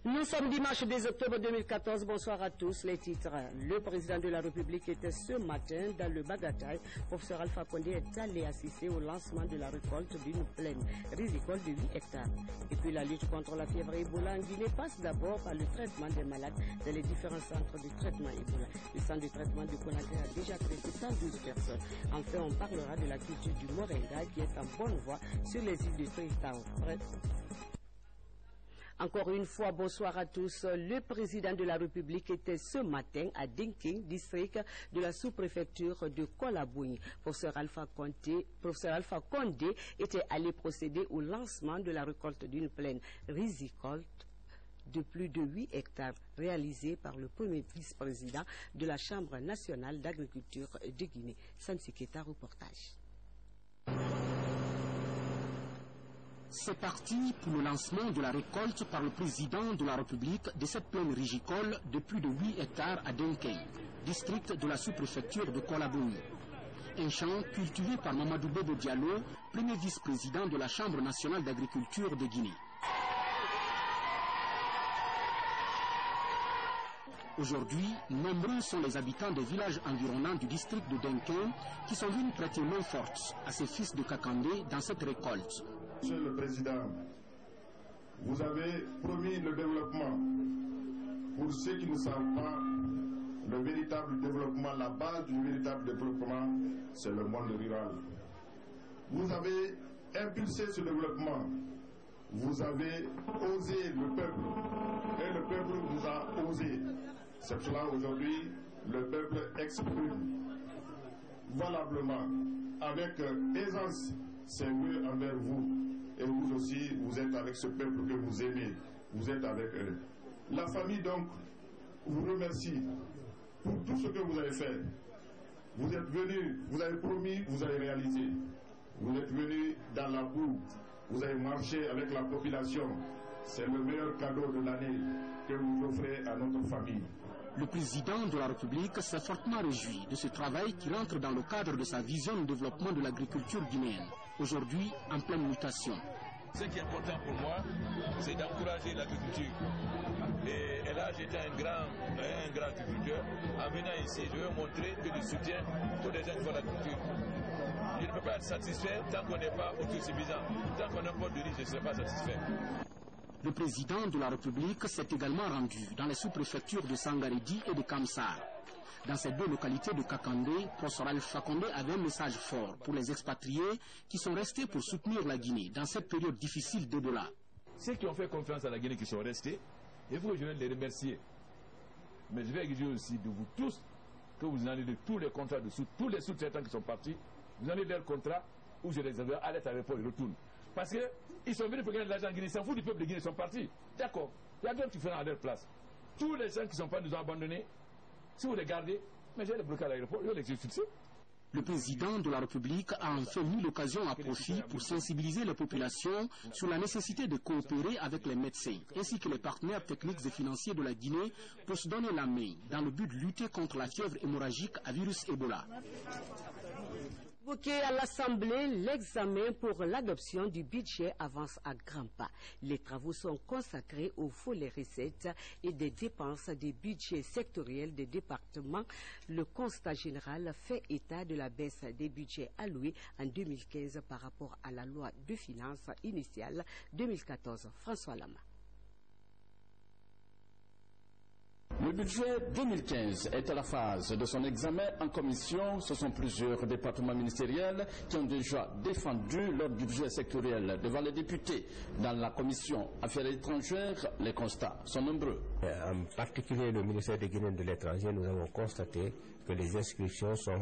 Nous sommes dimanche 2 octobre 2014. Bonsoir à tous. Les titres. Le président de la République était ce matin dans le Bagataï. Professeur Alpha Condé est allé assister au lancement de la récolte d'une plaine risicole de 8 hectares. Et puis la lutte contre la fièvre Ebola en Guinée passe d'abord par le traitement des malades dans les différents centres de traitement Ebola. Le centre de traitement de Conakry a déjà traité 112 personnes. Enfin, on parlera de la culture du Moringa qui est en bonne voie sur les îles de Freetown. Encore une fois, bonsoir à tous. Le président de la République était ce matin à Dinking, district de la sous-préfecture de Kolabouni. Professeur Alpha Condé était allé procéder au lancement de la récolte d'une plaine risicole de plus de 8 hectares réalisée par le premier vice-président de la Chambre nationale d'agriculture de Guinée. Sansi Keta, reportage. C'est parti pour le lancement de la récolte par le président de la République de cette plaine rigicole de plus de 8 hectares à Denkei, district de la sous-préfecture de Kolabouni. Un champ cultivé par Mamadou Bobo Diallo, premier vice-président de la Chambre nationale d'agriculture de Guinée. Aujourd'hui, nombreux sont les habitants des villages environnants du district de Denken qui sont venus prêter main forte à ces fils de Kakandé dans cette récolte. Monsieur le Président, vous avez promis le développement. Pour ceux qui ne savent pas, le véritable développement, la base du véritable développement, c'est le monde rural. Vous avez impulsé ce développement. Vous avez osé le peuple et le peuple vous a osé. C'est cela aujourd'hui, le peuple exprime valablement, avec aisance, ses vœux envers vous. Et vous aussi, vous êtes avec ce peuple que vous aimez. Vous êtes avec eux. La famille donc vous remercie pour tout ce que vous avez fait. Vous êtes venus, vous avez promis, vous avez réalisé. Vous êtes venus dans la boue. Vous avez marché avec la population. C'est le meilleur cadeau de l'année que vous offrez à notre famille. Le président de la République s'est fortement réjoui de ce travail qui rentre dans le cadre de sa vision de développement de l'agriculture guinéenne, aujourd'hui en pleine mutation. Ce qui est important pour moi, c'est d'encourager l'agriculture. Et là, j'étais un grand agriculteur. En venant ici, je veux montrer que je soutiens tous les gens qui font l'agriculture. Je ne peux pas être satisfait tant qu'on n'est pas autosuffisant. Tant qu'on importe du riz, je ne serai pas satisfait. Le président de la République s'est également rendu dans les sous-préfectures de Sangaredi et de Kamsar. Dans ces deux localités de Kakandé, professeur Alpha Condé avait un message fort pour les expatriés qui sont restés pour soutenir la Guinée dans cette période difficile d'Ebola. Ceux qui ont fait confiance à la Guinée qui sont restés, il faut que je vienne les remercier. Mais je vais exiger aussi de vous tous que vous annulez tous les contrats de tous les sous-traitants qui sont partis, vous annulez leurs contrats ou je les envoie à l'aéroport et retournent. Parce qu'ils sont venus pour gagner de l'argent en Guinée, ils s'en foutent du peuple de Guinée, ils sont partis. D'accord, il y a d'autres qui feront à leur place. Tous les gens qui ne sont pas nous ont abandonnés, si vous les gardez, mais j'ai les bloqués à l'aéroport, je vais les expulser. Le président de la République a enfin mis l'occasion à profit pour sensibiliser les populations sur la nécessité de coopérer avec les médecins ainsi que les partenaires techniques et financiers de la Guinée pour se donner la main dans le but de lutter contre la fièvre hémorragique à virus Ebola. Évoqué à l'Assemblée, l'examen pour l'adoption du budget avance à grands pas. Les travaux sont consacrés au volet recettes et des dépenses des budgets sectoriels des départements. Le constat général fait état de la baisse des budgets alloués en 2015 par rapport à la loi de finances initiale 2014. François Lama. Le budget 2015 est à la phase de son examen en commission. Ce sont plusieurs départements ministériels qui ont déjà défendu leur budget sectoriel devant les députés. Dans la commission Affaires étrangères, les constats sont nombreux. En particulier le ministère des Guinéens de l'étranger, nous avons constaté que les inscriptions sont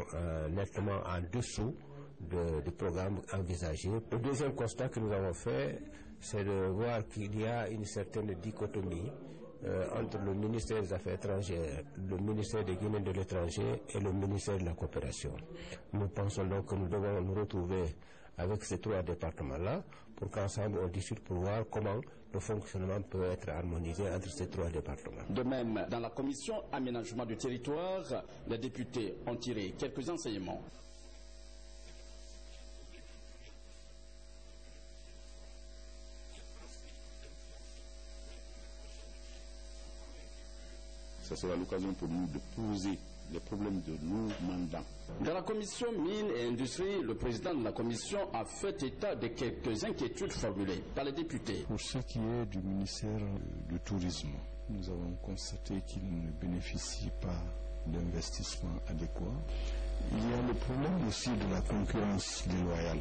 nettement en dessous du programme envisagé. Le deuxième constat que nous avons fait, c'est de voir qu'il y a une certaine dichotomie entre le ministère des Affaires étrangères, le ministère des Guinéens de l'étranger et le ministère de la coopération. Nous pensons donc que nous devons nous retrouver avec ces trois départements-là pour qu'ensemble on discute pour voir comment le fonctionnement peut être harmonisé entre ces trois départements. De même, dans la commission aménagement du territoire, les députés ont tiré quelques enseignements. Ce sera l'occasion pour nous de poser les problèmes de nos mandants. Dans la commission mines et industrie, le président de la commission a fait état de quelques inquiétudes formulées par les députés. Pour ce qui est du ministère du Tourisme, nous avons constaté qu'il ne bénéficie pas d'investissements adéquats. Il y a le problème aussi de la concurrence déloyale.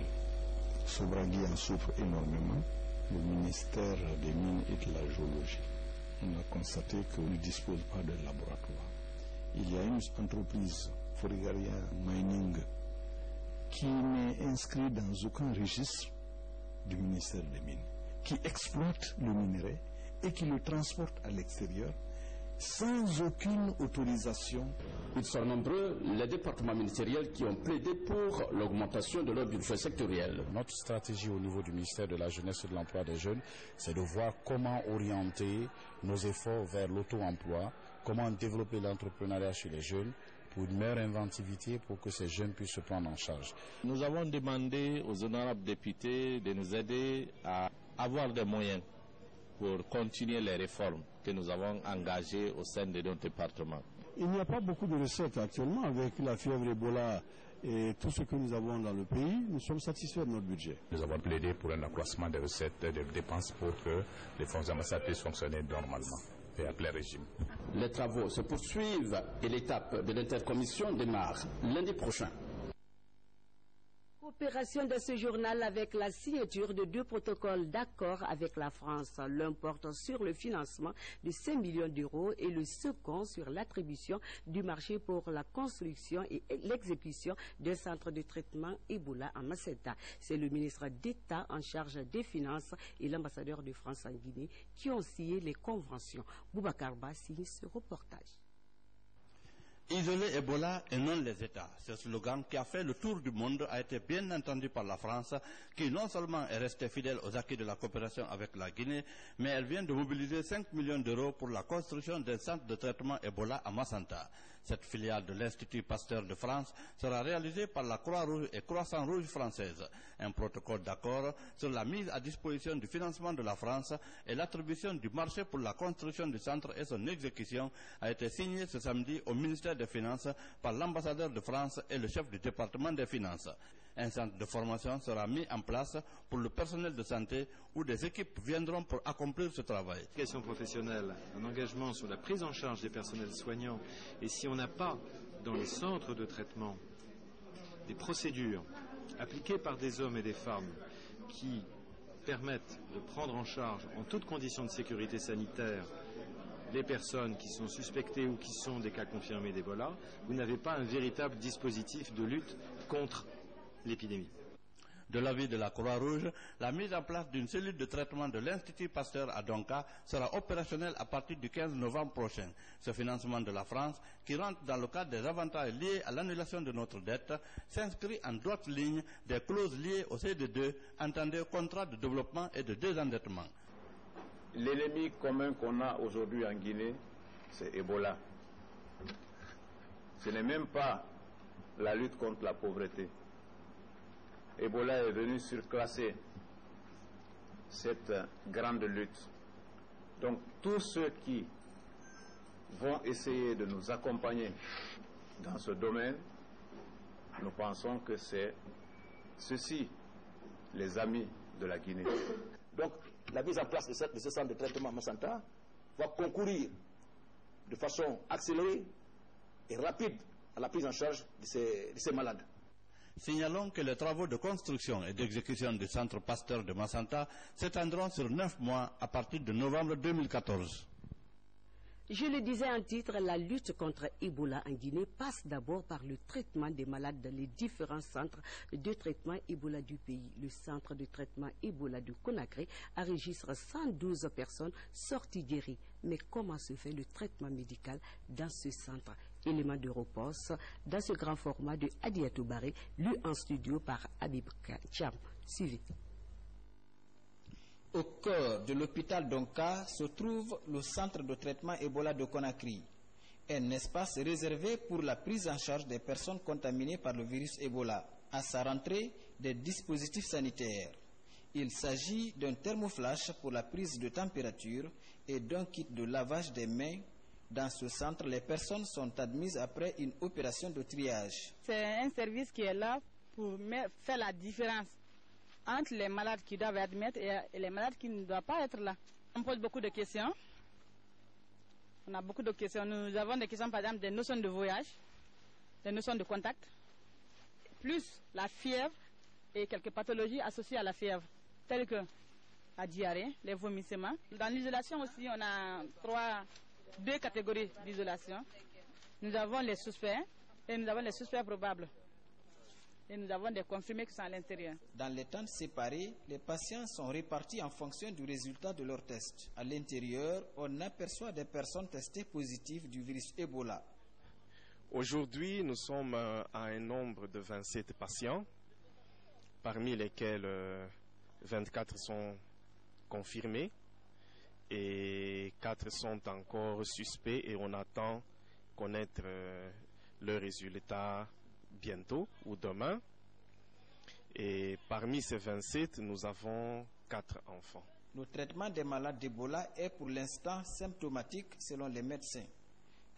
Sobragui en souffre énormément. Le ministère des Mines et de la Géologie, on a constaté qu'on ne dispose pas de laboratoire. Il y a une entreprise, Forigaria Mining, qui n'est inscrite dans aucun registre du ministère des Mines, qui exploite le minerai et qui le transporte à l'extérieur sans aucune autorisation. Ils sont nombreux, les départements ministériels qui ont plaidé pour l'augmentation de leur budget sectoriel. Notre stratégie au niveau du ministère de la Jeunesse et de l'Emploi des Jeunes, c'est de voir comment orienter nos efforts vers l'auto-emploi, comment développer l'entrepreneuriat chez les jeunes pour une meilleure inventivité pour que ces jeunes puissent se prendre en charge. Nous avons demandé aux honorables députés de nous aider à avoir des moyens pour continuer les réformes que nous avons engagées au sein de notre département. Il n'y a pas beaucoup de recettes actuellement avec la fièvre Ebola et tout ce que nous avons dans le pays. Nous sommes satisfaits de notre budget. Nous avons plaidé pour un accroissement des recettes et des dépenses pour que les fonds ambassades puissent fonctionner normalement et à plein régime. Les travaux se poursuivent et l'étape de l'intercommission démarre lundi prochain. Coopération de ce journal avec la signature de 2 protocoles d'accord avec la France. L'un porte sur le financement de 5 millions d'euros et le second sur l'attribution du marché pour la construction et l'exécution d'un centre de traitement Ebola à Macenta. C'est le ministre d'État en charge des Finances et l'ambassadeur de France en Guinée qui ont signé les conventions. Boubacar Ba signe ce reportage. Isoler Ebola et non les États. Ce slogan qui a fait le tour du monde a été bien entendu par la France, qui non seulement est restée fidèle aux acquis de la coopération avec la Guinée, mais elle vient de mobiliser 5 millions d'euros pour la construction d'un centre de traitement Ebola à Macenta. Cette filiale de l'Institut Pasteur de France sera réalisée par la Croix-Rouge et Croissant-Rouge française. Un protocole d'accord sur la mise à disposition du financement de la France et l'attribution du marché pour la construction du centre et son exécution a été signé ce samedi au ministère des Finances par l'ambassadeur de France et le chef du département des Finances. Un centre de formation sera mis en place pour le personnel de santé où des équipes viendront pour accomplir ce travail. L'éducation professionnelle, un engagement sur la prise en charge des personnels soignants, et si on n'a pas dans les centres de traitement des procédures appliquées par des hommes et des femmes qui permettent de prendre en charge en toutes conditions de sécurité sanitaire les personnes qui sont suspectées ou qui sont des cas confirmés d'Ebola, vous n'avez pas un véritable dispositif de lutte contre l'épidémie. De l'avis de la Croix-Rouge, la mise en place d'une cellule de traitement de l'Institut Pasteur à Donka sera opérationnelle à partir du 15 novembre prochain. Ce financement de la France, qui rentre dans le cadre des avantages liés à l'annulation de notre dette, s'inscrit en droite ligne des clauses liées au CD2, entendez contrat de développement et de désendettement. L'ennemi commun qu'on a aujourd'hui en Guinée, c'est Ebola. Ce n'est même pas la lutte contre la pauvreté. Ebola est venu surclasser cette grande lutte. Donc tous ceux qui vont essayer de nous accompagner dans ce domaine, nous pensons que c'est ceux-ci, les amis de la Guinée. Donc la mise en place de ce centre de traitement à Macenta va concourir de façon accélérée et rapide à la prise en charge de ces malades. Signalons que les travaux de construction et d'exécution du centre Pasteur de Macenta s'étendront sur 9 mois à partir de novembre 2014. Je le disais en titre, la lutte contre Ebola en Guinée passe d'abord par le traitement des malades dans les différents centres de traitement Ebola du pays. Le centre de traitement Ebola de Conakry enregistre 112 personnes sorties guéries. Mais comment se fait le traitement médical dans ce centre? Élément de repose dans ce grand format de Adiatou Baré, lu en studio par Habib Cham. Suivez. Au cœur de l'hôpital Donka se trouve le centre de traitement Ebola de Conakry, un espace réservé pour la prise en charge des personnes contaminées par le virus Ebola. À sa rentrée, des dispositifs sanitaires. Il s'agit d'un thermoflash pour la prise de température et d'un kit de lavage des mains Dans ce centre, les personnes sont admises après une opération de triage. C'est un service qui est là pour faire la différence entre les malades qui doivent être admis et les malades qui ne doivent pas être là. On pose beaucoup de questions. On a beaucoup de questions. Nous avons des questions, par exemple, des notions de voyage, des notions de contact, plus la fièvre et quelques pathologies associées à la fièvre, telles que la diarrhée, les vomissements. Dans l'isolation aussi, on a deux catégories d'isolation. Nous avons les suspects et nous avons les suspects probables. Et nous avons des confirmés qui sont à l'intérieur. Dans les tentes séparées, les patients sont répartis en fonction du résultat de leur test. À l'intérieur, on aperçoit des personnes testées positives du virus Ebola. Aujourd'hui, nous sommes à un nombre de 27 patients, parmi lesquels 24 sont confirmés et 4 sont encore suspects et on attend connaître leurs résultats bientôt ou demain. Et parmi ces 27, nous avons 4 enfants. Le traitement des malades d'Ebola est pour l'instant symptomatique selon les médecins.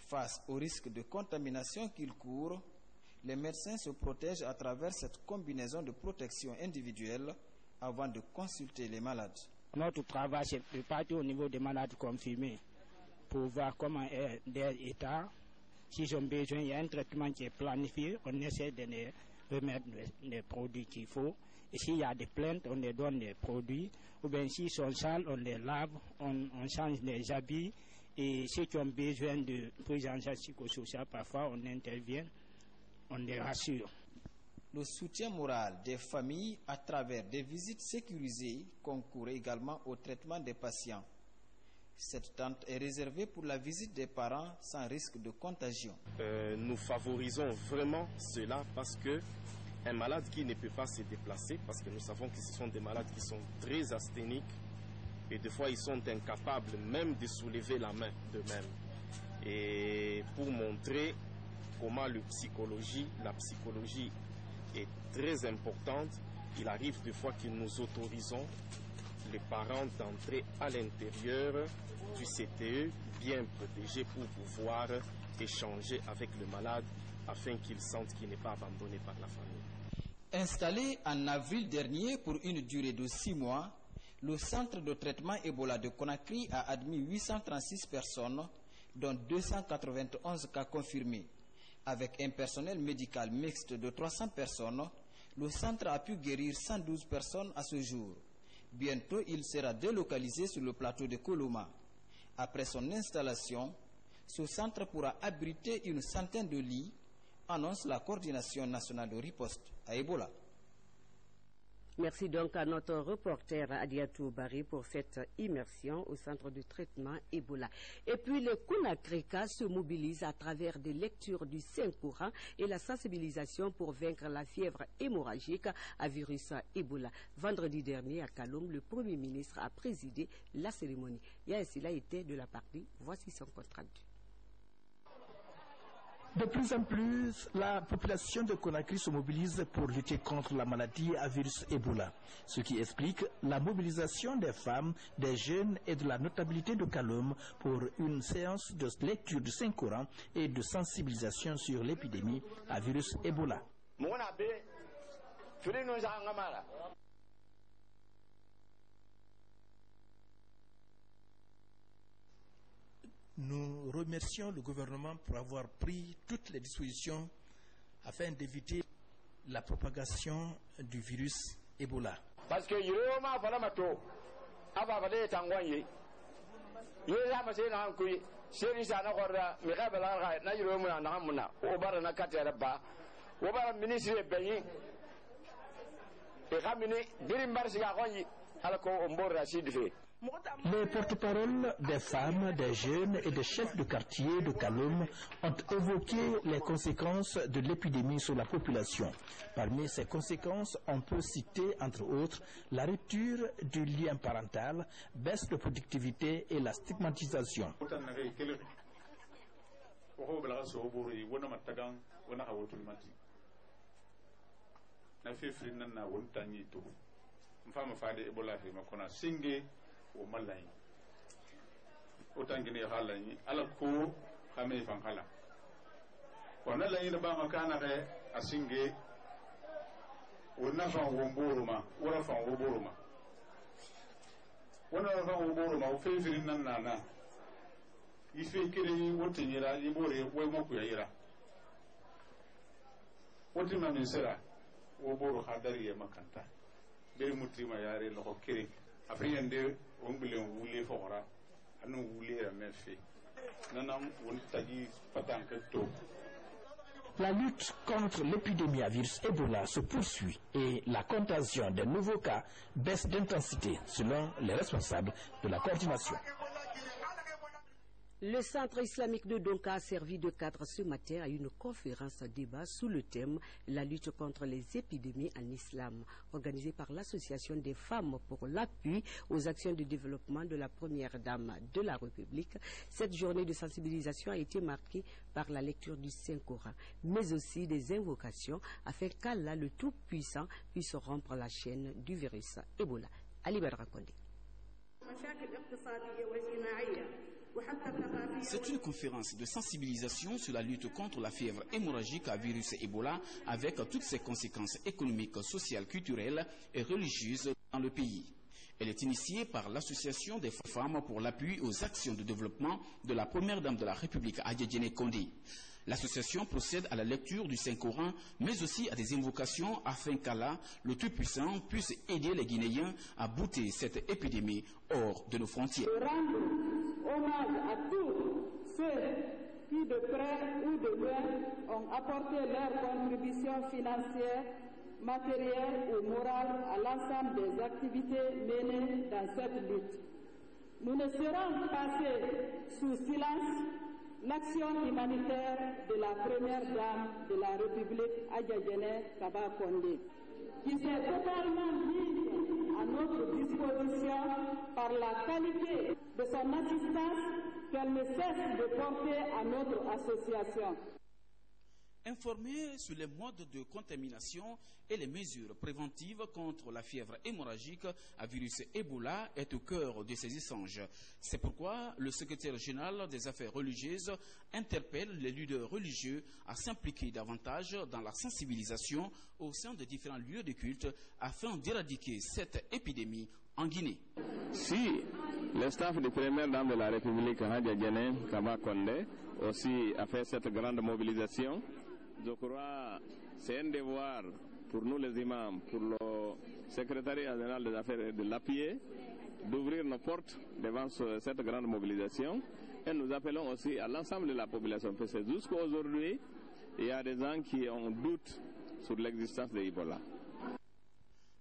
Face au risque de contamination qu'ils courent, les médecins se protègent à travers cette combinaison de protection individuelle avant de consulter les malades. Notre travail, c'est de partir au niveau des malades confirmés pour voir comment est leur état. S'ils ont besoin, il y a un traitement qui est planifié, on essaie de les remettre les produits qu'il faut. Et s'il y a des plaintes, on les donne les produits. Ou bien s'ils sont sales, on les lave, on change les habits. Et ceux qui ont besoin de prise en charge psychosociale, parfois on intervient, on les rassure. Le soutien moral des familles à travers des visites sécurisées concourt également au traitement des patients. Cette tente est réservée pour la visite des parents sans risque de contagion. Nous favorisons vraiment cela parce que un malade qui ne peut pas se déplacer, parce que nous savons que ce sont des malades qui sont très asthéniques et des fois ils sont incapables même de soulever la main d'eux-mêmes. Et pour montrer comment la psychologie est très importante, il arrive des fois que nous autorisons les parents d'entrer à l'intérieur du CTE bien protégés pour pouvoir échanger avec le malade afin qu'il sente qu'il n'est pas abandonné par la famille. Installé en avril dernier pour une durée de 6 mois, le centre de traitement Ebola de Conakry a admis 836 personnes, dont 291 cas confirmés. Avec un personnel médical mixte de 300 personnes, le centre a pu guérir 112 personnes à ce jour. Bientôt, il sera délocalisé sur le plateau de Koloma. Après son installation, ce centre pourra abriter une centaine de lits, annonce la coordination nationale de riposte à Ebola. Merci donc à notre reporter Adiatou Bari pour cette immersion au centre de traitement Ebola. Et puis les Konakrika se mobilisent à travers des lectures du Saint-Courant et la sensibilisation pour vaincre la fièvre hémorragique à virus Ebola. Vendredi dernier à Kaloum, le Premier ministre a présidé la cérémonie. Yassila était de la partie. Voici son compte rendu. De plus en plus, la population de Conakry se mobilise pour lutter contre la maladie à virus Ebola, ce qui explique la mobilisation des femmes, des jeunes et de la notabilité de Kaloum pour une séance de lecture du Saint-Coran et de sensibilisation sur l'épidémie à virus Ebola. Nous remercions le gouvernement pour avoir pris toutes les dispositions afin d'éviter la propagation du virus Ebola. Parce que les porte-paroles des femmes, des jeunes et des chefs de quartier de Kaloum ont évoqué les conséquences de l'épidémie sur la population. Parmi ces conséquences, on peut citer, entre autres, la rupture du lien parental, baisse de productivité et la stigmatisation. autant Guinée Halani, à la cour, Hamé Fankala. On a la Bama à Singé, on a fait un Womboruma, on a fait un Womboruma. On a fait un Womboruma, on fait une nana. Il fait qu'il y ait un Wotinira, il y a un Womokuira. Wotima Misera, Woboro Hadari Makanta. Des Mutima Yari, le Hokirik. Après, il y a des Ongles Woulé Fora, à nous Woulé à Mefi. Nanam, on t'a dit pas tant que tout. La lutte contre l'épidémie à virus Ebola se poursuit et la contagion des nouveaux cas baisse d'intensité selon les responsables de la coordination. Le Centre islamique de Donka a servi de cadre ce matin à une conférence débat sous le thème « La lutte contre les épidémies en islam » organisée par l'Association des femmes pour l'appui aux actions de développement de la première dame de la République. Cette journée de sensibilisation a été marquée par la lecture du Saint-Coran, mais aussi des invocations afin qu'Allah le Tout-Puissant puisse rompre la chaîne du virus Ebola. Ali Badra Kondé. C'est une conférence de sensibilisation sur la lutte contre la fièvre hémorragique à virus Ebola avec toutes ses conséquences économiques, sociales, culturelles et religieuses dans le pays. Elle est initiée par l'Association des femmes pour l'appui aux actions de développement de la première dame de la République, Adja Diéné Kondé. L'association procède à la lecture du Saint-Coran, mais aussi à des invocations afin qu'Allah, le Tout-Puissant, puisse aider les Guinéens à bouter cette épidémie hors de nos frontières. Hommage à tous ceux qui, de près ou de loin, ont apporté leur contribution financière, matérielle ou morale à l'ensemble des activités menées dans cette lutte. Nous ne serons passés sous silence l'action humanitaire de la première dame de la République, Adja Diéné Kaba Kondé, qui s'est totalement mise à notre disposition par la qualité de son assistance qu'elle ne cesse de porter à notre association. Informés sur les modes de contamination et les mesures préventives contre la fièvre hémorragique à virus Ebola est au cœur de ces échanges. C'est pourquoi le secrétaire général des affaires religieuses interpelle les leaders religieux à s'impliquer davantage dans la sensibilisation au sein de différents lieux de culte afin d'éradiquer cette épidémie en Guinée. Si le staff de première dame de la République, Adja Diéné Kaba Kondé, aussi a fait cette grande mobilisation, je crois que c'est un devoir pour nous les imams, pour le secrétariat général des affaires de l'appuyer, d'ouvrir nos portes devant cette grande mobilisation. Et nous appelons aussi à l'ensemble de la population, parce que jusqu'à aujourd'hui, il y a des gens qui ont doute sur l'existence de Ebola.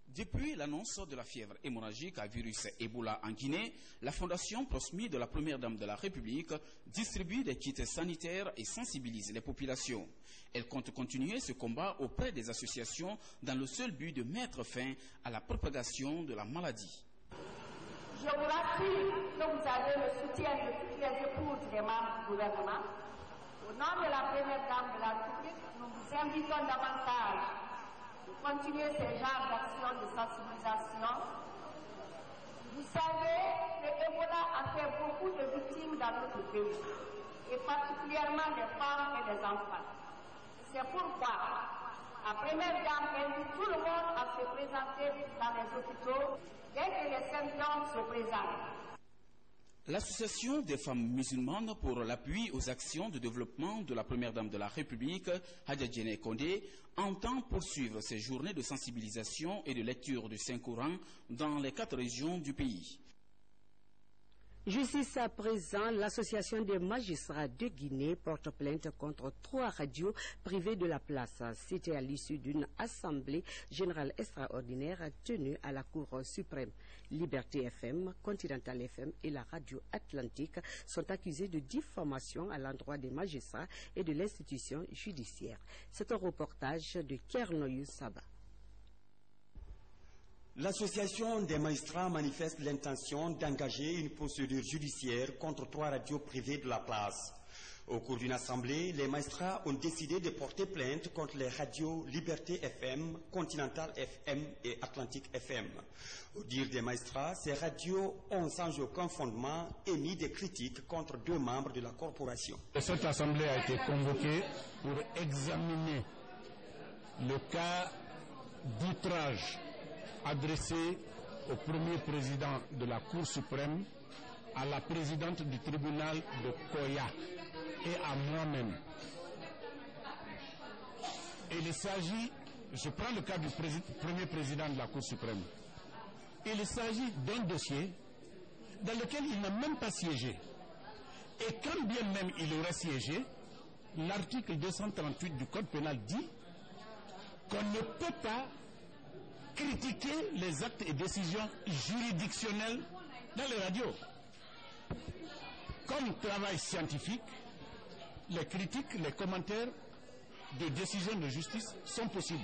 Depuis l'annonce de la fièvre hémorragique à virus Ebola en Guinée, la Fondation Prosmi de la Première Dame de la République distribue des kits sanitaires et sensibilise les populations. Elle compte continuer ce combat auprès des associations dans le seul but de mettre fin à la propagation de la maladie. Je vous rassure que vous avez le soutien de toutes les épouses des membres du gouvernement. Au nom de la Première Dame de la République, nous vous invitons davantage de continuer ces genres d'actions de sensibilisation. Vous savez que Ebola a fait beaucoup de victimes dans notre pays, et particulièrement des femmes et des enfants. C'est pourquoi la Première Dame invite tout le monde à se présenter dans les hôpitaux dès que les symptômes se présentent. L'Association des femmes musulmanes pour l'appui aux actions de développement de la Première Dame de la République, Adja Diéné Kondé, entend poursuivre ces journées de sensibilisation et de lecture du Saint-Coran dans les 4 régions du pays. Justice à présent, l'association des magistrats de Guinée porte plainte contre 3 radios privées de la place. C'était à l'issue d'une assemblée générale extraordinaire tenue à la Cour suprême. Liberté FM, Continental FM et la radio Atlantique sont accusés de diffamation à l'endroit des magistrats et de l'institution judiciaire. C'est un reportage de Kernoyou Saba. L'association des magistrats manifeste l'intention d'engager une procédure judiciaire contre 3 radios privées de la place. Au cours d'une assemblée, les magistrats ont décidé de porter plainte contre les radios Liberté FM, Continental FM et Atlantique FM. Au dire des magistrats, ces radios ont sans aucun fondement émis des critiques contre 2 membres de la corporation. Cette assemblée a été convoquée pour examiner le cas d'outrage adressé au premier président de la Cour suprême, à la présidente du tribunal de Koya et à moi-même. Il s'agit, je prends le cas du premier président de la Cour suprême, il s'agit d'un dossier dans lequel il n'a même pas siégé. Et quand bien même il aurait siégé, l'article 238 du Code pénal dit qu'on ne peut pas critiquer les actes et décisions juridictionnelles dans les radios. Comme travail scientifique, les critiques, les commentaires de décisions de justice sont possibles.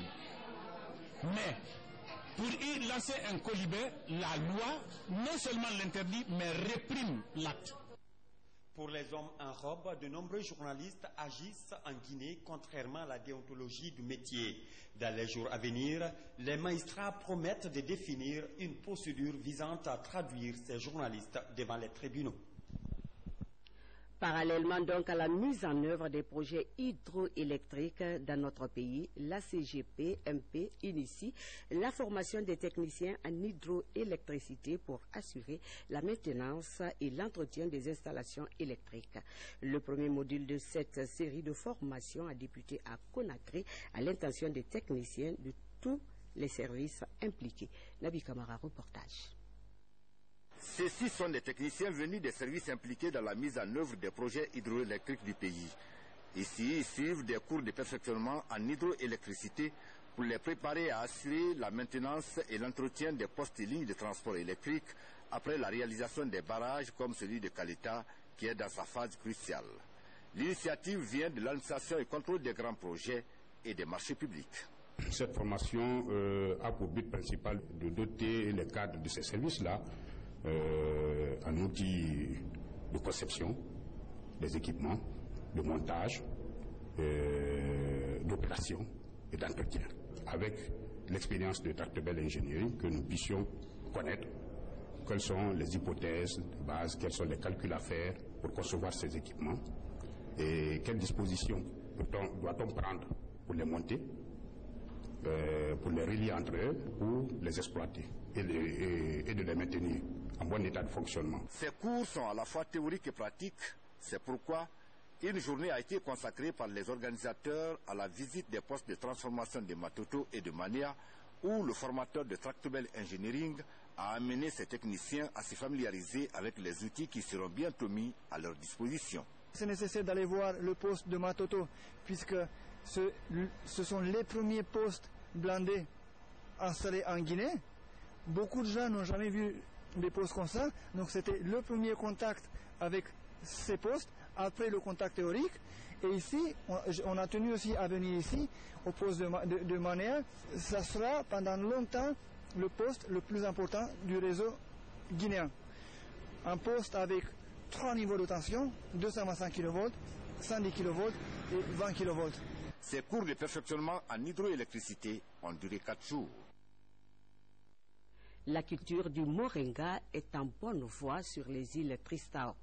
Mais pour y lancer un colibet, la loi non seulement l'interdit, mais réprime l'acte. Pour les hommes en robe, de nombreux journalistes agissent en Guinée contrairement à la déontologie du métier. Dans les jours à venir, les magistrats promettent de définir une procédure visant à traduire ces journalistes devant les tribunaux. Parallèlement donc à la mise en œuvre des projets hydroélectriques dans notre pays, la CGP-MP initie la formation des techniciens en hydroélectricité pour assurer la maintenance et l'entretien des installations électriques. Le premier module de cette série de formations a débuté à Conakry à l'intention des techniciens de tous les services impliqués. Nabi Kamara, reportage. Ceux-ci sont des techniciens venus des services impliqués dans la mise en œuvre des projets hydroélectriques du pays. Ici, ils suivent des cours de perfectionnement en hydroélectricité pour les préparer à assurer la maintenance et l'entretien des postes et lignes de transport électrique après la réalisation des barrages comme celui de Kalita qui est dans sa phase cruciale. L'initiative vient de l'administration et contrôle des grands projets et des marchés publics. Cette formation a pour but principal de doter les cadres de ces services-là un outil de conception, des équipements, de montage, d'opération et d'entretien. Avec l'expérience de Tractebel Engineering, que nous puissions connaître quelles sont les hypothèses de base, quels sont les calculs à faire pour concevoir ces équipements et quelles dispositions doit-on prendre pour les monter, pour les relier entre eux, pour les exploiter et de les maintenir en bon état de fonctionnement. Ces cours sont à la fois théoriques et pratiques. C'est pourquoi une journée a été consacrée par les organisateurs à la visite des postes de transformation de Matoto et de Mania, où le formateur de Tractebel Engineering a amené ses techniciens à se familiariser avec les outils qui seront bientôt mis à leur disposition. C'est nécessaire d'aller voir le poste de Matoto, puisque ce sont les premiers postes blindés installés en Guinée. Beaucoup de gens n'ont jamais vu des postes comme ça, donc c'était le premier contact avec ces postes, après le contact théorique. Et ici, on a tenu aussi à venir ici, au poste de Manéa. Ça sera pendant longtemps le poste le plus important du réseau guinéen. Un poste avec 3 niveaux de tension, 225 kV, 110 kV et 20 kV. Ces cours de perfectionnement en hydroélectricité ont duré 4 jours. La culture du moringa est en bonne voie sur les îles Tristão.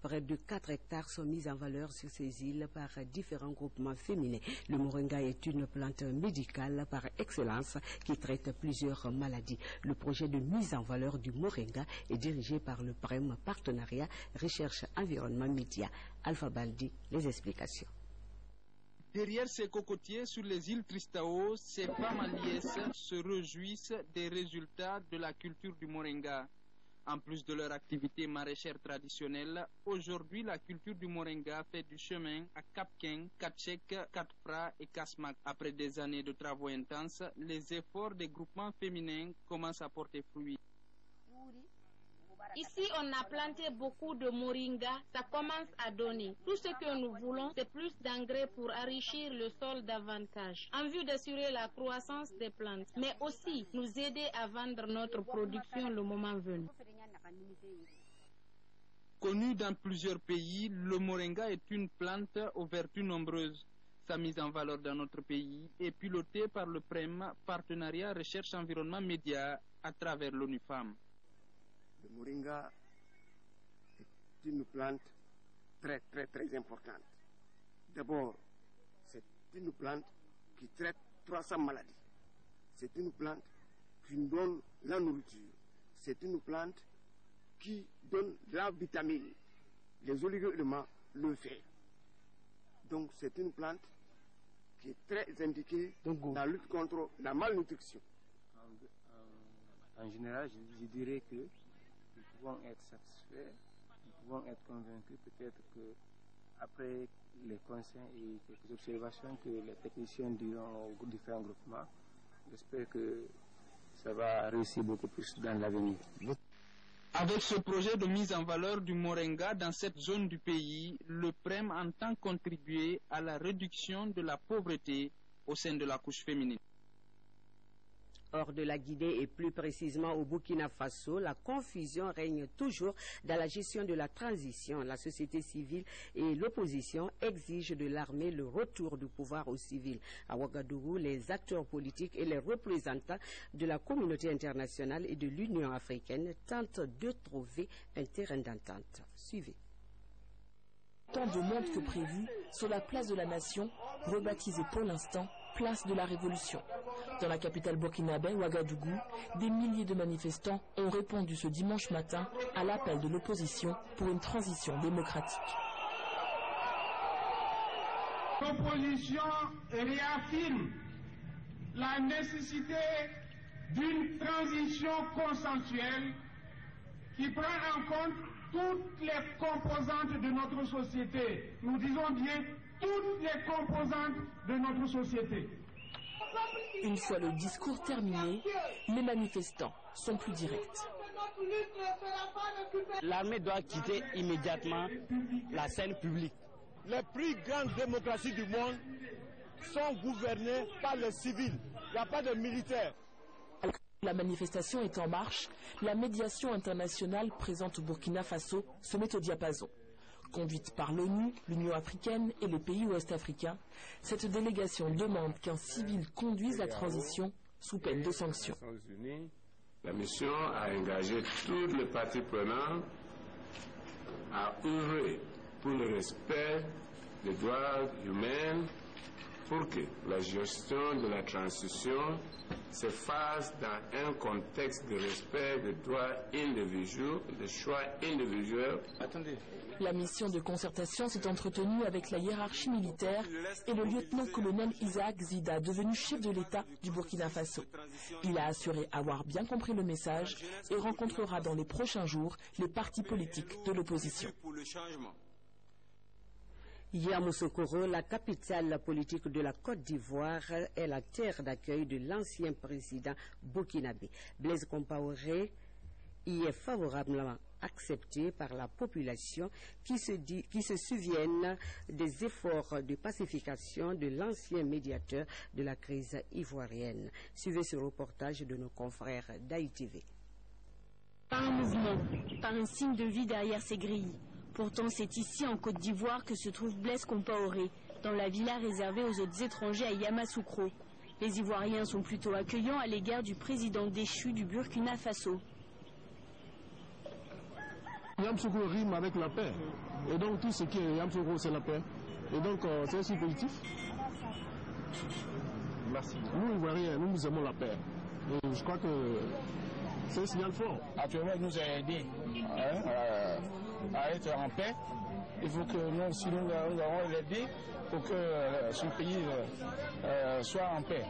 Près de 4 hectares sont mis en valeur sur ces îles par différents groupements féminins. Le moringa est une plante médicale par excellence qui traite plusieurs maladies. Le projet de mise en valeur du moringa est dirigé par le PREM, Partenariat Recherche Environnement Média. Alpha Baldi, les explications. Derrière ces cocotiers sur les îles Tristão, ces femmes aliès se réjouissent des résultats de la culture du moringa. En plus de leur activité maraîchère traditionnelle, aujourd'hui la culture du moringa fait du chemin à Kapken, Katchek, Katpra et Kasmak. Après des années de travaux intenses, les efforts des groupements féminins commencent à porter fruit. Ici, on a planté beaucoup de moringa, ça commence à donner. Tout ce que nous voulons, c'est plus d'engrais pour enrichir le sol davantage, en vue d'assurer la croissance des plantes, mais aussi nous aider à vendre notre production le moment venu. Connu dans plusieurs pays, le moringa est une plante aux vertus nombreuses. Sa mise en valeur dans notre pays est pilotée par le PREM, Partenariat Recherche Environnement Média, à travers l'ONU Femmes. Le moringa est une plante très importante. D'abord, c'est une plante qui traite 300 maladies. C'est une plante qui nous donne la nourriture. C'est une plante qui donne la vitamine. Les oligo-éléments le font. Donc c'est une plante qui est très indiquée dans la lutte contre la malnutrition. En général, je dirais que nous pouvons être satisfaits, nous pouvons être convaincus, peut-être que après les conseils et quelques observations que les techniciens diront aux différents groupements, j'espère que ça va réussir beaucoup plus dans l'avenir. Avec ce projet de mise en valeur du moringa dans cette zone du pays, le PREM entend contribuer à la réduction de la pauvreté au sein de la couche féminine. Hors de la Guinée et plus précisément au Burkina Faso, la confusion règne toujours dans la gestion de la transition. La société civile et l'opposition exigent de l'armée le retour du pouvoir aux civils. À Ouagadougou, les acteurs politiques et les représentants de la communauté internationale et de l'Union africaine tentent de trouver un terrain d'entente. Suivez. Tant de monde que prévu sur la place de la Nation, rebaptisée pour l'instant Place de la Révolution. Dans la capitale burkinabé, Ouagadougou, des milliers de manifestants ont répondu ce dimanche matin à l'appel de l'opposition pour une transition démocratique. L'opposition réaffirme la nécessité d'une transition consensuelle qui prend en compte toutes les composantes de notre société. Nous disons bien toutes les composantes de notre société. Une fois le discours terminé, les manifestants sont plus directs. L'armée doit quitter immédiatement la scène publique. Les plus grandes démocraties du monde sont gouvernées par les civils. Il n'y a pas de militaires. La manifestation est en marche. La médiation internationale présente au Burkina Faso se met au diapason. Conduite par l'ONU, l'Union africaine et les pays ouest-africains, cette délégation demande qu'un civil conduise la transition sous peine de sanctions. La mission a engagé tous les parties prenantes à œuvrer pour le respect des droits humains pour que la gestion de la transition se fasse dans un contexte de respect des droits individuels, des choix individuels. La mission de concertation s'est entretenue avec la hiérarchie militaire et le lieutenant-colonel Isaac Zida, devenu chef de l'État du Burkina Faso. Il a assuré avoir bien compris le message et rencontrera dans les prochains jours les partis politiques de l'opposition. Yamoussoukro, la capitale politique de la Côte d'Ivoire, est la terre d'accueil de l'ancien président burkinabé. Blaise Compaoré y est favorablement accepté par la population qui se souviennent des efforts de pacification de l'ancien médiateur de la crise ivoirienne. Suivez ce reportage de nos confrères d'AITV. Par un mouvement, par un signe de vie derrière ces grilles. Pourtant, c'est ici, en Côte d'Ivoire, que se trouve Blaise Compaoré, dans la villa réservée aux hôtes étrangers à Yamoussoukro. Les Ivoiriens sont plutôt accueillants à l'égard du président déchu du Burkina Faso. Yamoussoukro rime avec la paix. Et donc, tout ce qui est Yamoussoukro, c'est la paix. Et donc, c'est aussi positif. Merci. Nous, Ivoiriens, nous aimons la paix. Et je crois que c'est un signal fort. Actuellement, il nous a aidés à être en paix. Il faut que nous aussi, nous allons l'aider pour que son pays soit en paix.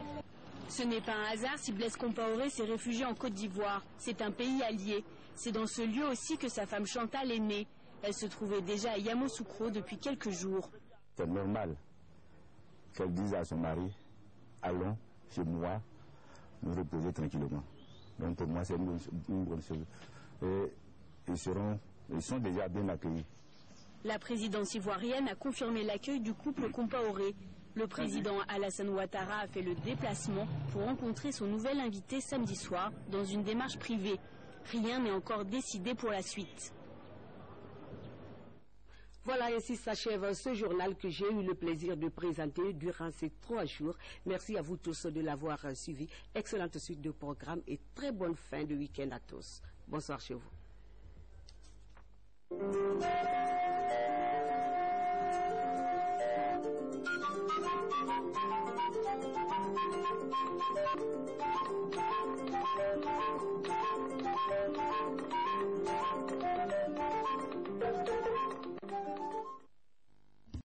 Ce n'est pas un hasard si Blaise Compaoré s'est réfugié en Côte d'Ivoire. C'est un pays allié. C'est dans ce lieu aussi que sa femme Chantal est née. Elle se trouvait déjà à Yamoussoukro depuis quelques jours. C'est normal qu'elle dise à son mari, allons chez moi nous reposer tranquillement. Donc pour moi c'est une bonne chose. Et ils sont déjà bien accueillis. La présidence ivoirienne a confirmé l'accueil du couple Compaoré. Le président Alassane Ouattara a fait le déplacement pour rencontrer son nouvel invité samedi soir dans une démarche privée. Rien n'est encore décidé pour la suite. Voilà, ainsi s'achève ce journal que j'ai eu le plaisir de présenter durant ces 3 jours. Merci à vous tous de l'avoir suivi. Excellente suite de programme et très bonne fin de week-end à tous. Bonsoir chez vous.